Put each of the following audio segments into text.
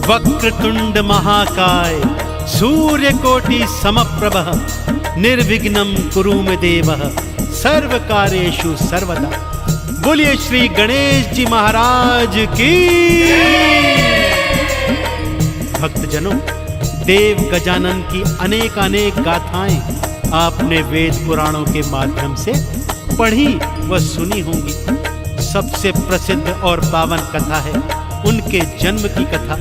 वक्रतुंड महाकाय सूर्यकोटि समप्रभ निर्विघ्नं कुरु मे देव सर्वकार्येषु सर्वदा। बोलिए श्री गणेश जी महाराज की। भक्तजनों, देव गजानन की अनेक अनेक गाथाएं आपने वेद पुराणों के माध्यम से पढ़ी व सुनी होंगी। सबसे प्रसिद्ध और पावन कथा है उनके जन्म की कथा।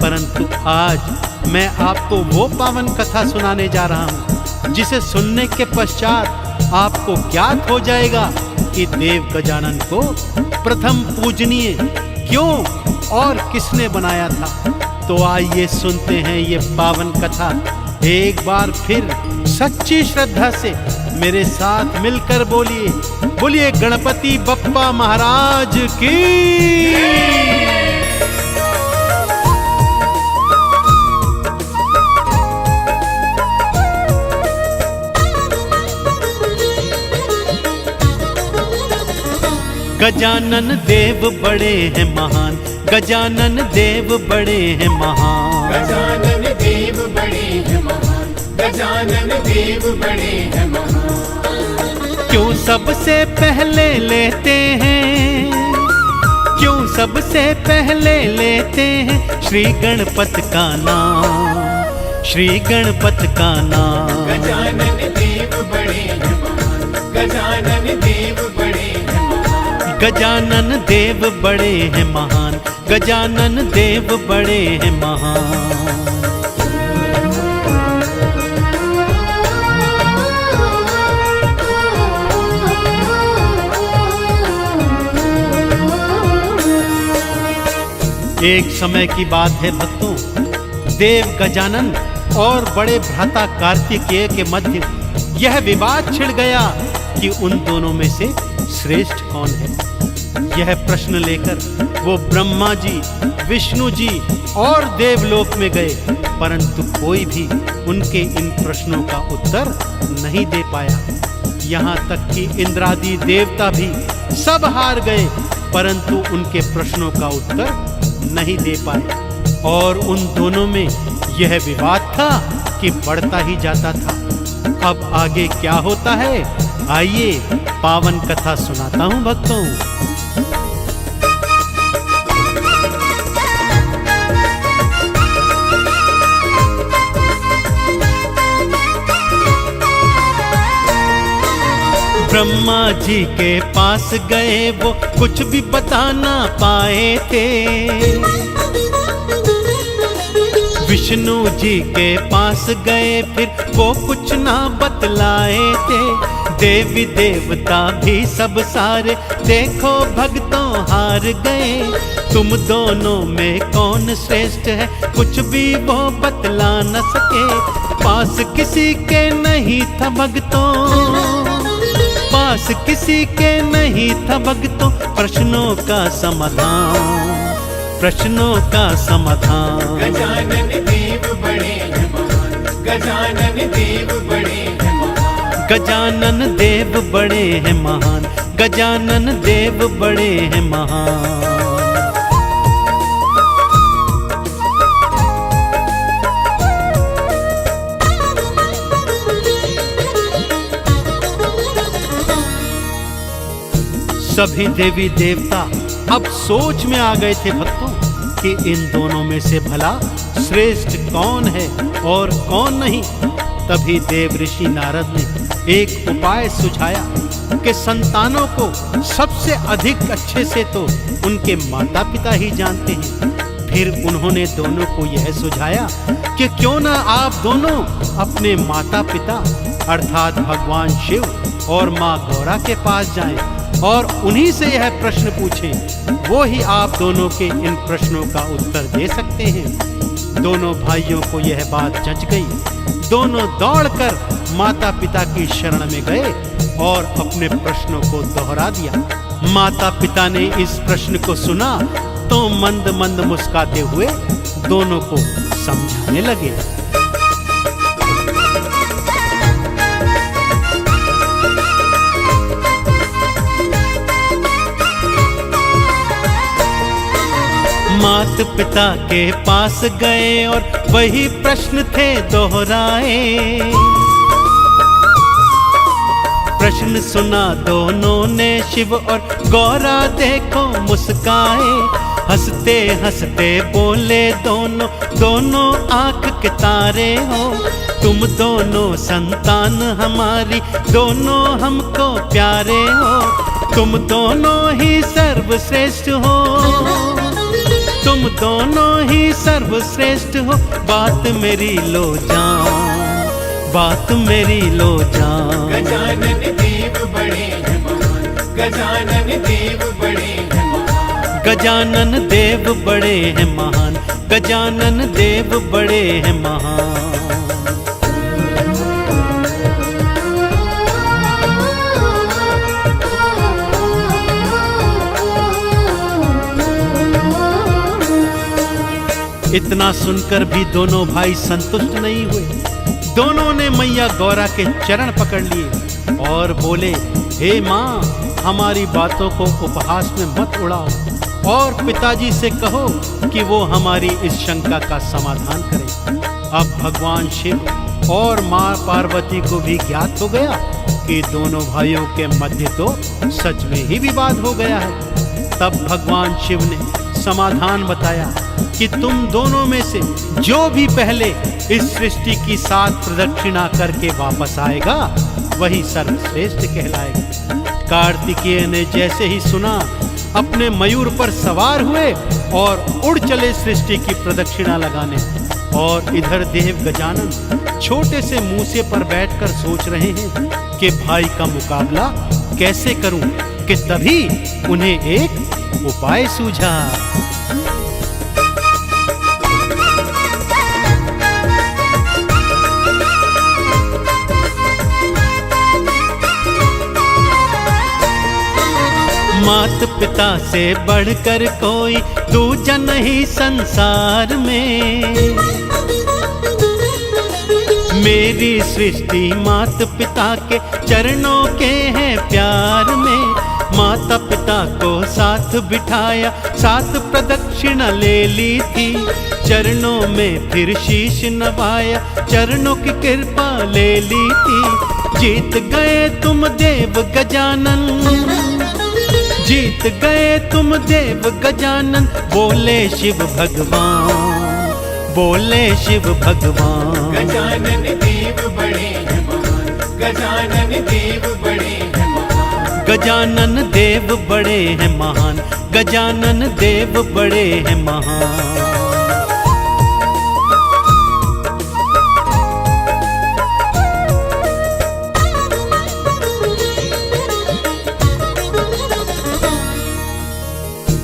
परंतु आज मैं आपको वो पावन कथा सुनाने जा रहा हूं जिसे सुनने के पश्चात आपको ज्ञात हो जाएगा कि देव गजानन को प्रथम पूजनीय क्यों और किसने बनाया था। तो आइए सुनते हैं ये पावन कथा एक बार फिर सच्ची श्रद्धा से मेरे साथ मिलकर बोलिए, बोलिए गणपति बप्पा महाराज की। गजानन देव बड़े हैं महान, गजानन देव बड़े हैं महान, गजानन देव बड़े हैं महान, गजानन देव बड़े हैं महान। क्यों सबसे पहले लेते हैं, क्यों सबसे पहले लेते हैं श्री गणपत का नाम, श्री गणपत का नाम। गजानन देव बड़े हैं महान, गजानन देव बड़े हैं महान, गजानन देव बड़े हैं महान, गजानन देव बड़े हैं महान। एक समय की बात है भक्तों, देव गजानन और बड़े भ्राता कार्तिकेय के मध्य यह विवाद छिड़ गया कि उन दोनों में से श्रेष्ठ कौन है। यह प्रश्न लेकर वो ब्रह्मा जी, विष्णु जी और देवलोक में गए, परंतु कोई भी उनके इन प्रश्नों का उत्तर नहीं दे पाया। यहाँ तक कि इंद्रादि देवता भी सब हार गए, परंतु उनके प्रश्नों का उत्तर नहीं दे पाए। और उन दोनों में यह विवाद था कि बढ़ता ही जाता था। अब आगे क्या होता है, आइए पावन कथा सुनाता हूं भक्तों। ब्रह्मा जी के पास गए वो कुछ भी बता ना पाए थे, विष्णु जी के पास गए फिर वो कुछ ना बतलाए थे। देवी देवता भी सब सारे देखो भक्तों हार गए। तुम दोनों में कौन श्रेष्ठ है कुछ भी वो बतला न सके। पास किसी के नहीं था भक्तों, पास किसी के नहीं था भक्तों प्रश्नों का समाधान, प्रश्नों का समाधान। गजानन देव बड़े हैं महान, गजानन देव बड़े हैं महान, गजानन देव बड़े हैं महान, गजानन देव बड़े हैं महान। सभी देवी देवता अब सोच में आ गए थे भक्तों कि इन दोनों में से भला श्रेष्ठ कौन है और कौन नहीं। तभी देव ऋषि नारद ने एक उपाय सुझाया कि संतानों को सबसे अधिक अच्छे से तो उनके माता पिता ही जानते हैं। फिर उन्होंने दोनों को यह सुझाया कि क्यों ना आप दोनों अपने माता पिता अर्थात भगवान शिव और माँ गौरा के पास जाएं और उन्हीं से यह प्रश्न पूछें। वो ही आप दोनों के इन प्रश्नों का उत्तर दे सकते हैं। दोनों भाइयों को यह बात जच गई। दोनों दौड़कर माता पिता की शरण में गए और अपने प्रश्नों को दोहरा दिया। माता पिता ने इस प्रश्न को सुना तो मंद मंद मुस्कुराते हुए दोनों को समझाने लगे। मात पिता के पास गए और वही प्रश्न थे दोहराए। प्रश्न सुना दोनों ने, शिव और गौरा देखो मुस्काए। हंसते हंसते बोले दोनों, दोनों आंख के तारे हो। तुम दोनों संतान हमारी, दोनों हमको प्यारे हो। तुम दोनों ही सर्वश्रेष्ठ हो, तुम दोनों ही सर्वश्रेष्ठ हो। बात मेरी लो जान, बात मेरी लो जान। गजानन देव बड़े हैं महान, गजानन देव बड़े हैं महान। गजानन देव बड़े हैं महान, गजानन देव बड़े हैं महान। इतना सुनकर भी दोनों भाई संतुष्ट नहीं हुए। दोनों ने मैया गौरा के चरण पकड़ लिए और बोले, हे माँ, हमारी बातों को उपहास में मत उड़ाओ और पिताजी से कहो कि वो हमारी इस शंका का समाधान करें। अब भगवान शिव और माँ पार्वती को भी ज्ञात हो गया कि दोनों भाइयों के मध्य तो सच में ही विवाद हो गया है। तब भगवान शिव ने समाधान बताया कि तुम दोनों में से जो भी पहले इस सृष्टि की 7 प्रदक्षिणा करके वापस आएगा वही सर्वश्रेष्ठ कहलाएगा। कार्तिकेय ने जैसे ही सुना, अपने मयूर पर सवार हुए और उड़ चले सृष्टि की प्रदक्षिणा लगाने। और इधर देव गजानन छोटे से मूसे पर बैठकर सोच रहे हैं कि भाई का मुकाबला कैसे करूं, कि तभी उन्हें एक उपाय सूझा। मात पिता से बढ़कर कोई दूजा नहीं संसार में। मेरी सृष्टि मात पिता के चरणों के हैं प्यार में। माता पिता को साथ बिठाया, 7 प्रदक्षिणा ले ली थी। चरणों में फिर शीश नवाया, चरणों की कृपा ले ली थी। जीत गए तुम देव गजानन, जीत गए तुम देव गजानन। बोले शिव भगवान, बोले शिव भगवान। गजानन देव बड़े हैं महान, गजानन देव बड़े हैं महान। गजानन देव बड़े हैं महान, गजानन देव बड़े हैं महान।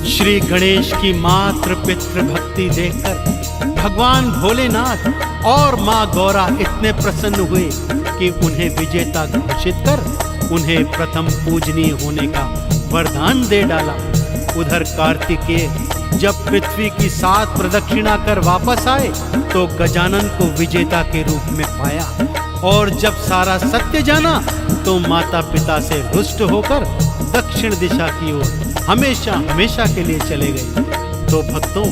श्री गणेश की मातृ पितृ भक्ति देखकर भगवान भोलेनाथ और माँ गौरा इतने प्रसन्न हुए कि उन्हें विजेता घोषित कर उन्हें प्रथम पूजनीय होने का वरदान दे डाला। उधर कार्तिकेय जब पृथ्वी की 7 प्रदक्षिणा कर वापस आए तो गजानन को विजेता के रूप में पाया। और जब सारा सत्य जाना तो माता पिता से रुष्ट होकर दक्षिण दिशा की ओर हमेशा हमेशा के लिए चले गए। तो भक्तों,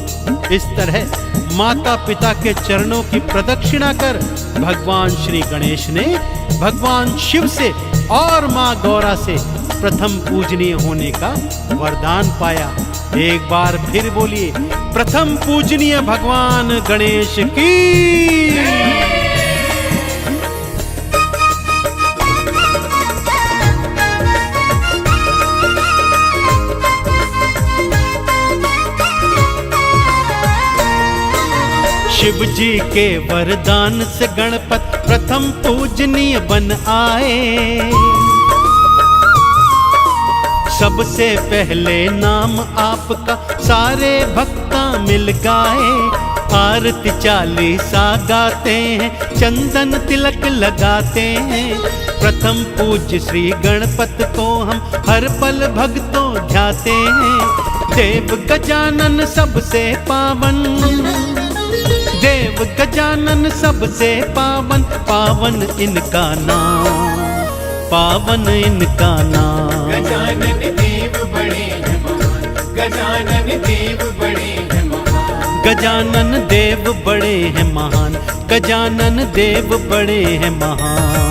इस तरह माता पिता के चरणों की प्रदक्षिणा कर भगवान श्री गणेश ने भगवान शिव से और माँ गौरा से प्रथम पूजनीय होने का वरदान पाया। एक बार फिर बोलिए, प्रथम पूजनीय भगवान गणेश की। शिव जी के वरदान से गणपत प्रथम पूजनीय बन आए। सबसे पहले नाम आपका सारे भक्ता मिल गाए। आरती 40 गाते हैं, चंदन तिलक लगाते हैं। प्रथम पूज्य श्री गणपत को हम हर पल भक्तों ध्याते हैं। देव गजानन सबसे पावन, देव गजानन सबसे पावन। पावन इनका नाम, पावन इनका नाम। गजानन देव बड़े हैं महान, गजानन देव बड़े हैं महान। गजानन देव बड़े हैं महान, गजानन देव बड़े हैं महान।